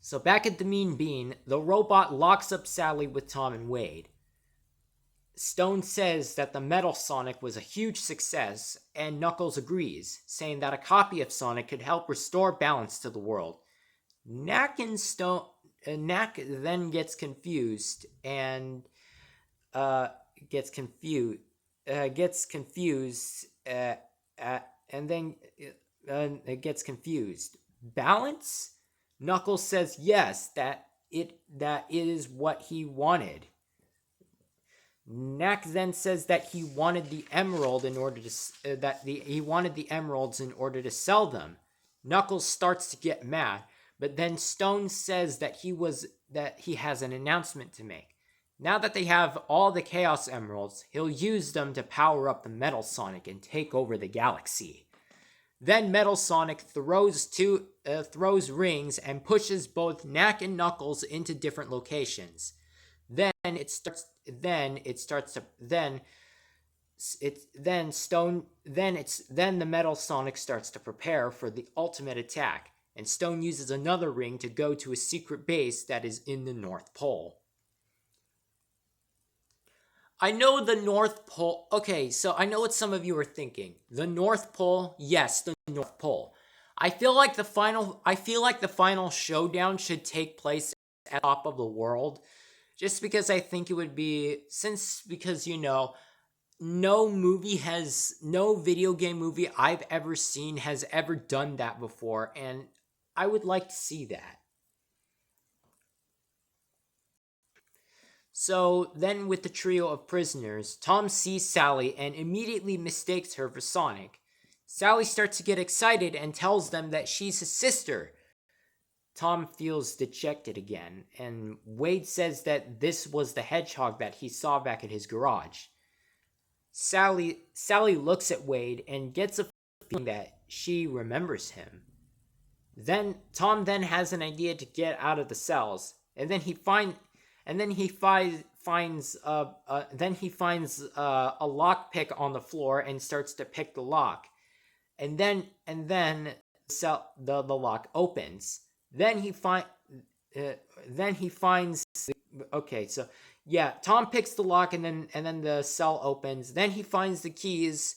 So back at the Mean Bean, the robot locks up Sally with Tom and Wade. Stone says that the Metal Sonic was a huge success, and Knuckles agrees, saying that a copy of Sonic could help restore balance to the world. Knack then gets confused, and uh, gets confused, gets confused, and then it gets confused. Balance? Knuckles says yes, that is what he wanted. Knack then says that he wanted the emerald in order to he wanted the emeralds in order to sell them. Knuckles starts to get mad, but then Stone says that he has an announcement to make. Now that they have all the Chaos Emeralds, he'll use them to power up the Metal Sonic and take over the galaxy. Then Metal Sonic throws rings and pushes both Knack and Knuckles into different locations. Then the Metal Sonic starts to prepare for the ultimate attack, and Stone uses another ring to go to a secret base that is in the North Pole. I know the North Pole. Okay, so I know what some of you are thinking. The North Pole? Yes, the North Pole. I feel like the final showdown should take place at the top of the world. Just because I think it would be, because no video game movie I've ever seen has ever done that before, and I would like to see that. So then with the trio of prisoners, Tom sees Sally and immediately mistakes her for Sonic. Sally starts to get excited and tells them that she's his sister. Tom feels dejected again, and Wade says that this was the hedgehog that he saw back at his garage. Sally looks at Wade and gets a feeling that she remembers him. Then Tom has an idea to get out of the cells, and then he finds a lockpick on the floor and starts to pick the lock, and then the lock opens. Then he finds. Okay, so yeah, Tom picks the lock, and then the cell opens. Then he finds the keys.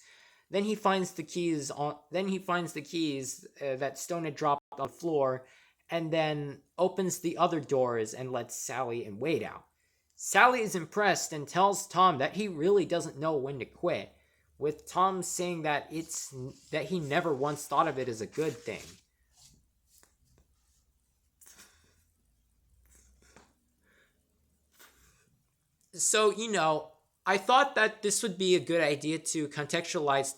That Stone had dropped on the floor, and then opens the other doors and lets Sally and Wade out. Sally is impressed and tells Tom that he really doesn't know when to quit, with Tom saying that he never once thought of it as a good thing. So, I thought that this would be a good idea to contextualize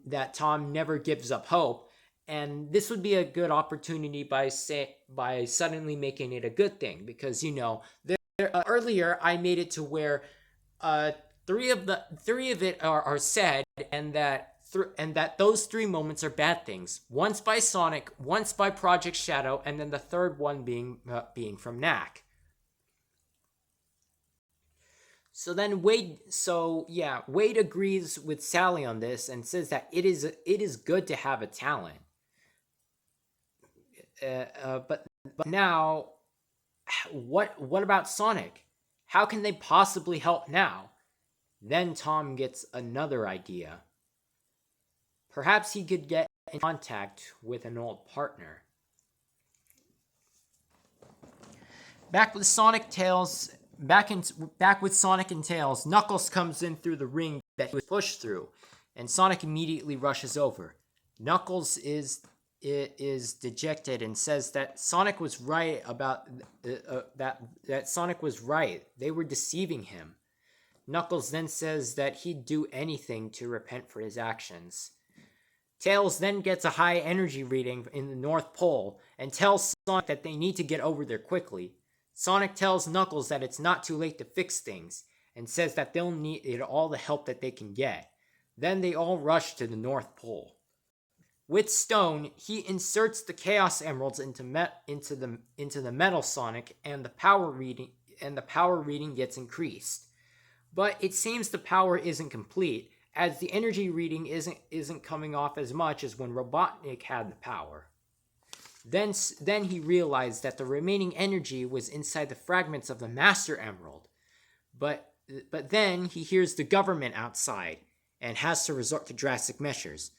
that Tom never gives up hope, and this would be a good opportunity by suddenly making it a good thing, because earlier I made it to where three of it are said, and that those three moments are bad things. Once by Sonic, once by Project Shadow, and then the third one being from Knack. So then Wade agrees with Sally on this and says that it is good to have a talent. But now, what about Sonic? How can they possibly help now? Then Tom gets another idea. Perhaps he could get in contact with an old partner. Back with Sonic and Tails, Knuckles comes in through the ring that he was pushed through, and Sonic immediately rushes over. Knuckles is dejected and says that Sonic was right about that Sonic was right. They were deceiving him. Knuckles then says that he'd do anything to repent for his actions. Tails then gets a high energy reading in the North Pole and tells Sonic that they need to get over there quickly. Sonic tells Knuckles that it's not too late to fix things, and says that they'll need all the help that they can get. Then they all rush to the North Pole. With Stone, he inserts the Chaos Emeralds into the Metal Sonic, and the power reading gets increased. But it seems the power isn't complete, as the energy reading isn't coming off as much as when Robotnik had the power. Then he realized that the remaining energy was inside the fragments of the Master Emerald. But then he hears the government outside and has to resort to drastic measures.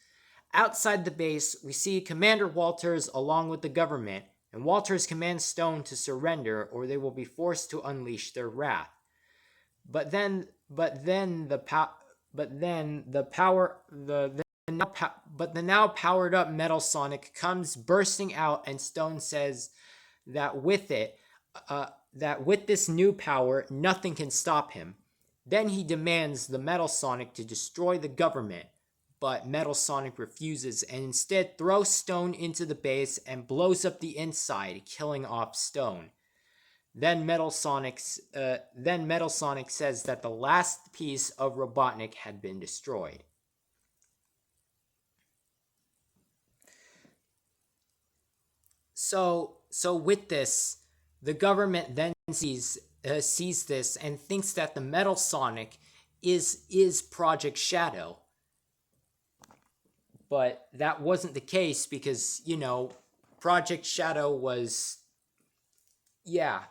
Outside the base, we see Commander Walters along with the government, and Walters commands Stone to surrender or they will be forced to unleash their wrath. But then the now powered up Metal Sonic comes bursting out, and Stone says that with this new power, nothing can stop him. Then he demands the Metal Sonic to destroy the government, but Metal Sonic refuses and instead throws Stone into the base and blows up the inside, killing off Stone. Then Metal Sonic says that the last piece of Robotnik had been destroyed. So with this, the government then sees this and thinks that the Metal Sonic is Project Shadow. But that wasn't the case because, Project Shadow was... Yeah.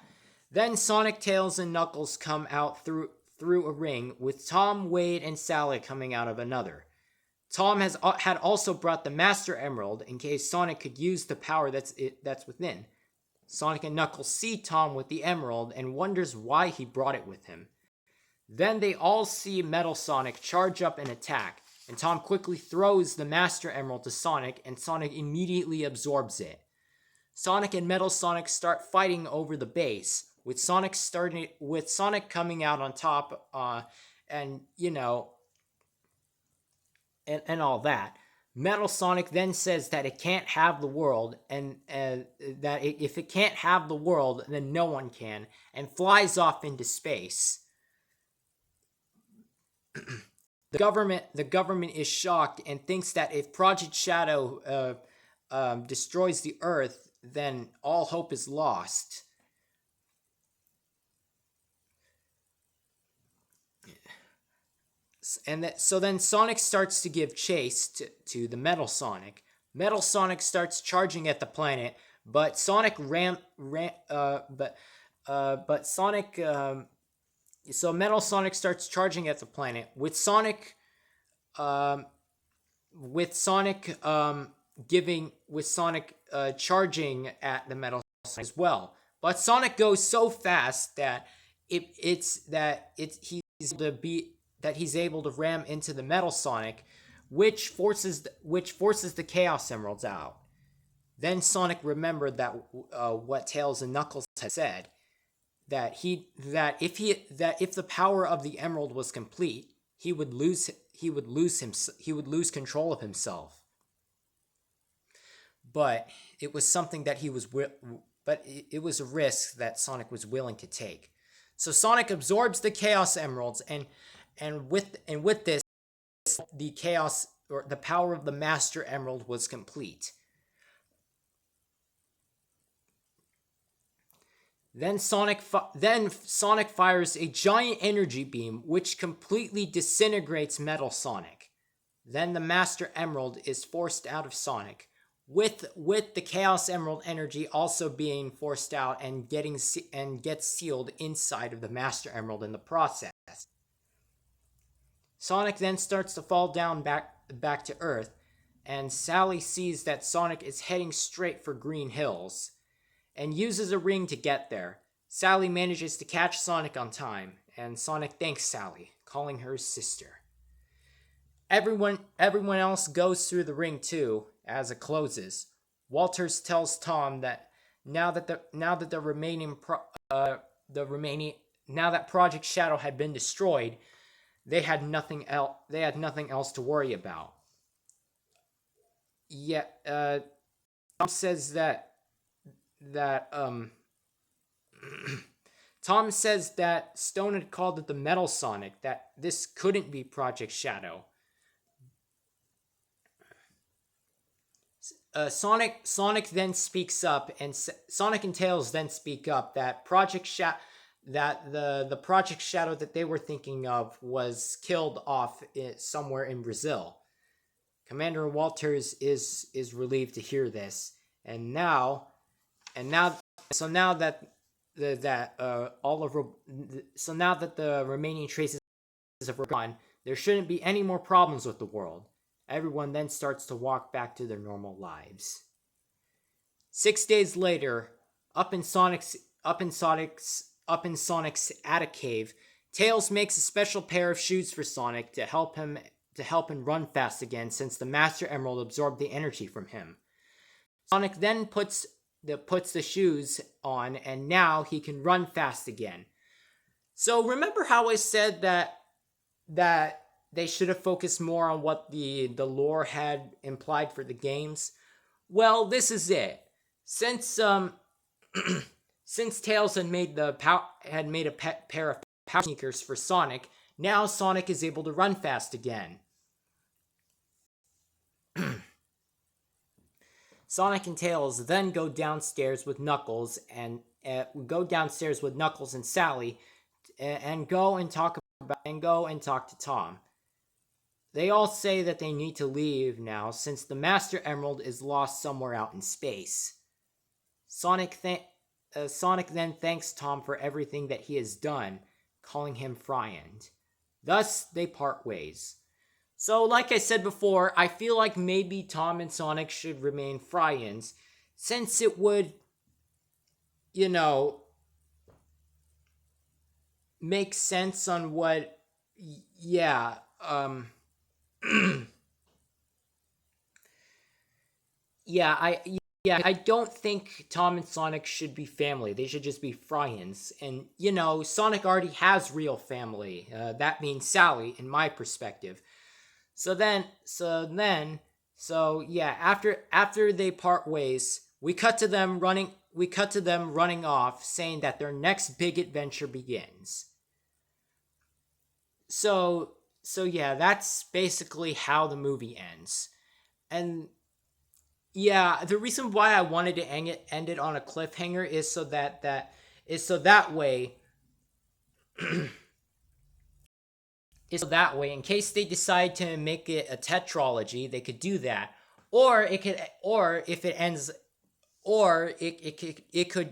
Then Sonic, Tails, and Knuckles come out through a ring, with Tom, Wade, and Sally coming out of another. Tom had also brought the Master Emerald in case Sonic could use the power that's within. Sonic and Knuckles see Tom with the Emerald and wonders why he brought it with him. Then they all see Metal Sonic charge up and attack, and Tom quickly throws the Master Emerald to Sonic, and Sonic immediately absorbs it. Sonic and Metal Sonic start fighting over the base, with Sonic coming out on top, and all that. Metal Sonic then says that it can't have the world, and that if it can't have the world, then no one can, and flies off into space. The government is shocked and thinks that if Project Shadow destroys the Earth, then all hope is lost. So then Sonic starts to give chase to the Metal Sonic. Metal Sonic starts charging at the planet, but Sonic so Metal Sonic starts charging at the planet with Sonic charging at the Metal Sonic as well. But Sonic goes so fast that he's able to ram into the Metal Sonic, which forces the Chaos Emeralds out. Then Sonic remembered that what Tails and Knuckles had said, that if the power of the Emerald was complete, he would lose control of himself. But it was something that it was a risk that Sonic was willing to take. So Sonic absorbs the Chaos Emeralds, and with this, the chaos or the power of the Master Emerald was complete. Then Sonic fires a giant energy beam, which completely disintegrates Metal Sonic. Then the Master Emerald is forced out of Sonic, with the Chaos Emerald energy also being forced out and gets sealed inside of the Master Emerald in the process. Sonic then starts to fall down back to Earth, and Sally sees that Sonic is heading straight for Green Hills, and uses a ring to get there. Sally manages to catch Sonic on time, and Sonic thanks Sally, calling her his sister. Everyone else goes through the ring too, as it closes. Walters tells Tom that now that Project Shadow had been destroyed, they had nothing else to worry about. Tom says that Tom says that Stone had called it the Metal Sonic, that this couldn't be Project Shadow. Sonic then speaks up, and Sonic and Tails then speak up that the Project Shadow that they were thinking of was killed off somewhere in Brazil. Commander Walters is relieved to hear this, and now that the remaining traces are gone, there shouldn't be any more problems with the world. Everyone then starts to walk back to their normal lives. 6 days later, up in Sonic's attic cave, Tails makes a special pair of shoes for Sonic to help him run fast again, since the Master Emerald absorbed the energy from him. Sonic then puts the shoes on, and now he can run fast again. So remember how I said that they should have focused more on what the lore had implied for the games? Well, this is it. Since since Tails had made a pair of power sneakers for Sonic, now Sonic is able to run fast again. Sonic and Tails then go downstairs with Knuckles and Sally, and go and talk to Tom. They all say that they need to leave now since the Master Emerald is lost somewhere out in space. Sonic then thanks Tom for everything that he has done, calling him friend. Thus, they part ways. So, like I said before, I feel like maybe Tom and Sonic should remain friends, since it would, make sense on what, yeah, I don't think Tom and Sonic should be family. They should just be friends. And Sonic already has real family. That means Sally, in my perspective. After they part ways, we cut to them running off, saying that their next big adventure begins. So yeah, that's basically how the movie ends. And yeah, the reason why I wanted to end it on a cliffhanger is so that way in case they decide to make it a tetralogy, they could do that. Or it could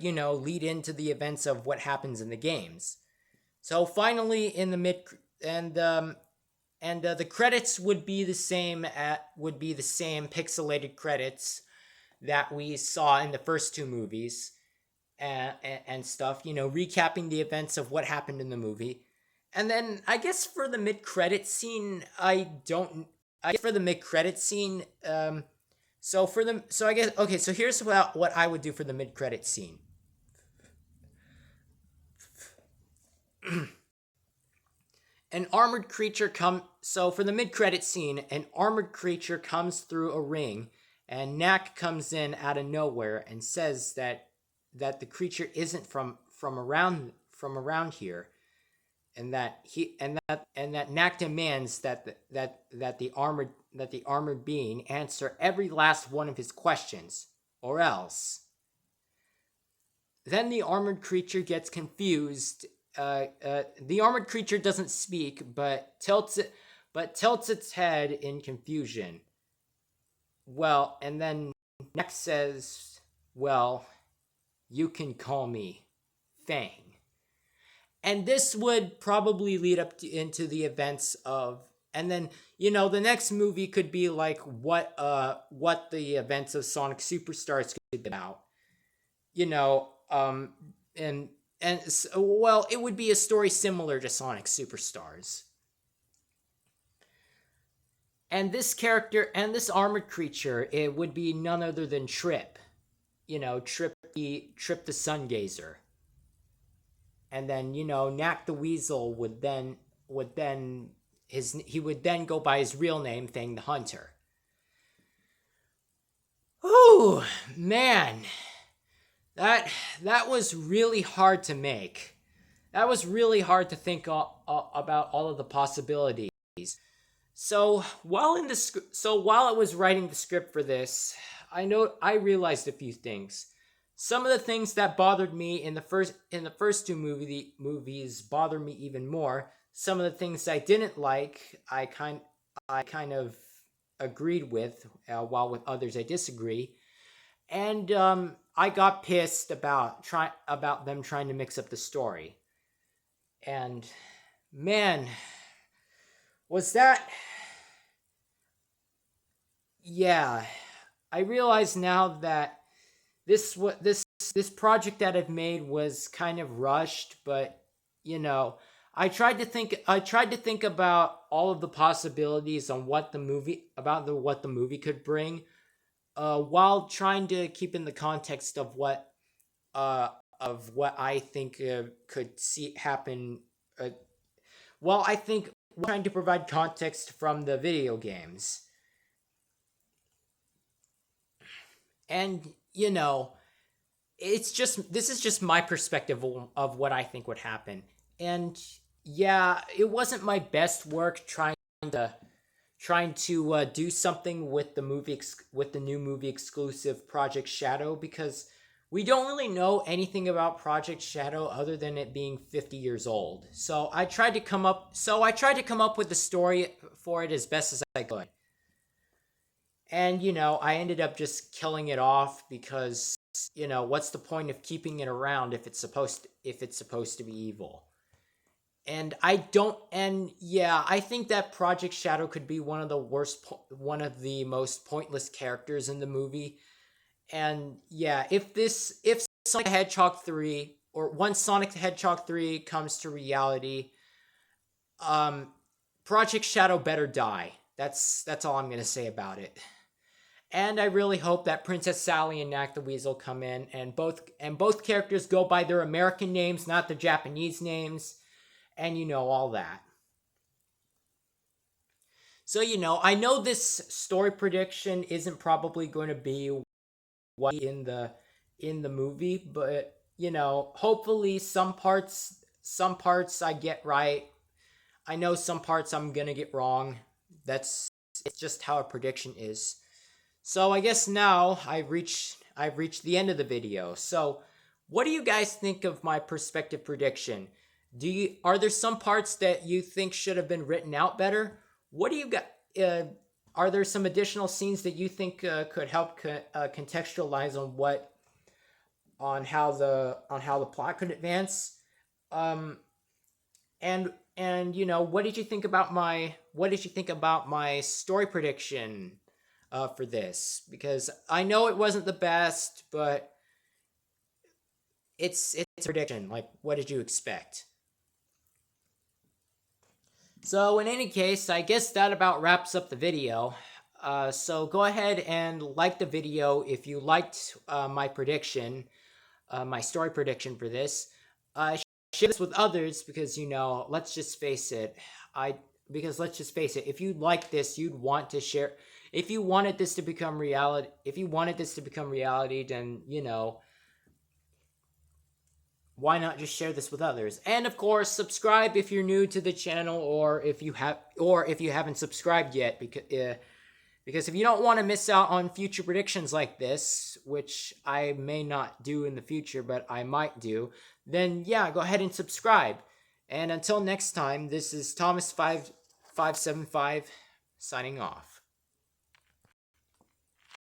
lead into the events of what happens in the games. So finally, in the mid the credits would be the same pixelated credits that we saw in the first two movies, and stuff, recapping the events of what happened in the movie. And then I guess for the mid-credit scene, so here's what I would do for the mid-credit scene. An armored creature for the mid-credit scene, an armored creature comes through a ring, and Knack comes in out of nowhere and says that the creature isn't from around here, and that Knack demands that the armored being answer every last one of his questions, or else. Then the armored creature gets confused. The armored creature doesn't speak, but tilts its head in confusion. Well, and then Knack says, "Well, you can call me Fang." And this would probably lead into the events of, and then the next movie could be like what the events of Sonic Superstars could be about. It would be a story similar to Sonic Superstars. And this character and this armored creature, it would be none other than Trip. Trip the Sun Gazer. And then, Knack the Weasel would then go by his real name, Fang the Hunter. Ooh, man. That was really hard to make. That was really hard to think about all of the possibilities. So while I was writing the script for this, I realized a few things. Some of the things that bothered me in the first two movies bother me even more. Some of the things I didn't like, I kind of agreed with, while with others I disagree. And I got pissed about them trying to mix up the story. And man, was that... Yeah, I realize now that this project that I've made was kind of rushed, but you know, I tried to think about all of the possibilities on what the movie could bring, while trying to keep in the context uh of what I think could see happen. Uh, well, I think trying to provide context from the video games, and this is just my perspective of what I think would happen. And yeah, it wasn't my best work to do something with with the new movie exclusive Project Shadow, because we don't really know anything about Project Shadow other than it being 50 years old. I tried to come up with the story for it as best as I could. And I ended up just killing it off because what's the point of keeping it around if it's supposed to be evil? And I don't and yeah, I think that Project Shadow could be one of the most pointless characters in the movie. And yeah, if Sonic the Hedgehog 3, or once Sonic the Hedgehog 3 comes to reality, um Project Shadow better die. That's all I'm going to say about it. And I really hope that Princess Sally and Knack the Weasel come in, and both characters go by their American names, not their Japanese names, and all that. So I know this story prediction isn't probably going to be what in the movie, but hopefully some parts I get right. I know some parts I'm going to get wrong. It's just how a prediction is. So I guess now I've reached the end of the video. So what do you guys think of my perspective prediction? Are there some parts that you think should have been written out better? What do you got? Are there some additional scenes that you think could help contextualize on how the plot could advance? Um, and what did you think about my story prediction for this? Because I know it wasn't the best, but it's a prediction. Like, what did you expect? So in any case, I guess that about wraps up the video. So go ahead and like the video if you liked my prediction, my story prediction for this. Share this with others because let's just face it. If you like this, you'd want to share. If you wanted this to become reality, then why not just share this with others? And of course, subscribe if you're new to the channel, or if you haven't subscribed yet, because if you don't want to miss out on future predictions like this, which I may not do in the future, but I might do, then yeah, go ahead and subscribe. And until next time, this is Thomas 5575 signing off.